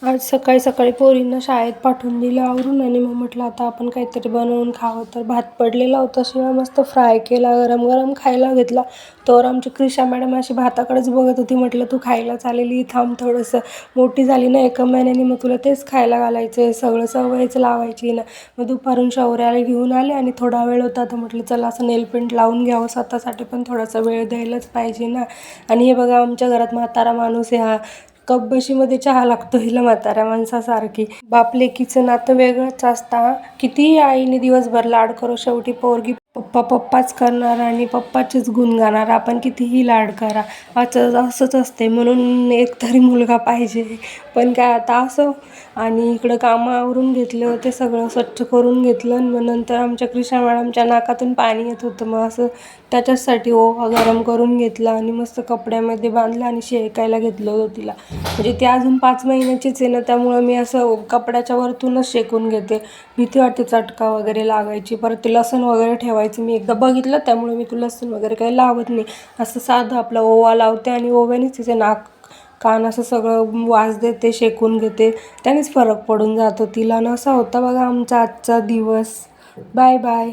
आज सकाळी सकाळी पोरींना शाळेत पाठवून दिलं आवरून आणि मग म्हटलं आता आपण काहीतरी बनवून खावं. तर भात पडलेला होता शिवाय मस्त फ्राय केला, गरम गरम खायला घेतला. तर आमची क्रिशा मॅडम अशी भाताकडेच बघत होती. म्हटलं तू खायला चाललेली, थांब थोडंसं, मोठी झाली ना 1 महिन्यानी, मग तुला तेच खायला घालायचं आहे, सगळं सवयच लावायची ना. मग दुपारून शौर्याला घेऊन आले आणि थोडा वेळ होता तर म्हटलं चला असं नेलपेंट लावून घ्यावं, स्वतःसाठी पण थोडासा वेळ द्यायलाच पाहिजे ना. आणि हे बघा आमच्या घरात म्हातारा माणूस आहे हा. कपबशीमध्ये चहा लागतो हिला म्हाताऱ्या माणसासारखी. बाप लेकीचं नातं वेगळंच असतं. कितीही आईने दिवसभर लाड करो, शेवटी पोरगी पप्पा पप्पाच करणार आणि पप्पाचेच गुण गाणार. आपण कितीही लाड करा असंच असते. म्हणून एक तरी मुलगा पाहिजे. पण काय आता असं. आणि इकडं कामं आवरून घेतले होते, सगळं स्वच्छ करून घेतलं. मग नंतर आमच्या क्रिशा मॅडमच्या नाकातून पाणी येत होतं. मग असं त्याच्याचसाठी ओवा गरम करून घेतला आणि मस्त कपड्यामध्ये बांधलं आणि शेकायला घेतलं होतं तिला. म्हणजे ती अजून 5 महिन्याचीच आहे ना, त्यामुळं मी असं कपड्याच्या वरतूनच शेकून घेते. भीती वाटते चटका वगैरे लागायची. परत ते लसूण वगैरे ठेवायचं मी एकदा बघितलं, त्यामुळे मी ते लसूण वगैरे काही लावत नाही. असं साधं आपला ओवा लावते आणि ओव्यानेच तिचे नाक कान असं सगळं वास देते, शेकून घेते. त्यानेच फरक पडून जातो तिला. आणि असा होता बघा आमचा आजचा दिवस. Bye bye.